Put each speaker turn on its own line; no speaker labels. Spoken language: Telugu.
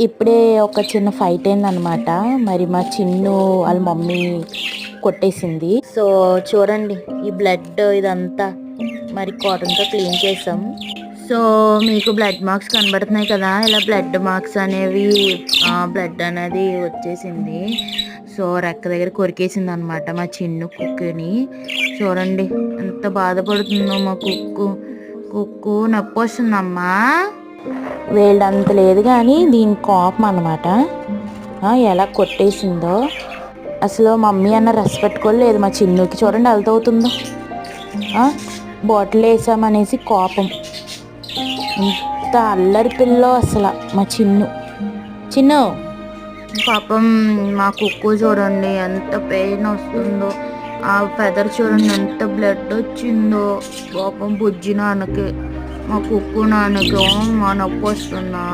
ఇప్పుడే ఒక చిన్న ఫైట్ అయిందనమాట. మరి మా చిన్ను వాళ్ళ మమ్మీ కొట్టేసింది. సో చూడండి ఈ బ్లడ్ ఇదంతా మరి కాటన్తో క్లీన్ చేసాం. సో మీకు బ్లడ్ మార్క్స్ కనబడుతున్నాయి కదా, ఇలా బ్లడ్ మార్క్స్ అనేవి బ్లడ్ అనేది వచ్చేసింది. సో రెక్క దగ్గర కొరికేసింది అనమాట మా చిన్ను కుక్కుని. చూడండి ఎంత బాధపడుతుందో మా కుక్కు నొప్పి వస్తుందమ్మా. వేళ్ళంత లేదు కానీ దీని కోపం అనమాట, ఎలా కొట్టేసిందో. అసలు మమ్మీ అన్న రెస్పెక్ట్ కూడా లేదు మా చిన్నుకి. చూడండి ఎంత అవుతుందో. బాటిల్ వేసామనేసి కోపం. ఎంత అల్లరి పిల్లో అసలు మా చిన్ను పాపం. మా కుక్కు చూడండి ఎంత పెయిన్ వస్తుందో. ఆ ఫెదర్ చూడండి ఎంత బ్లడ్ వచ్చిందో. పాపం బుజ్జి నాన్నకి, మా కుక్కు నాన్నకి మా నొప్పి వస్తుందా.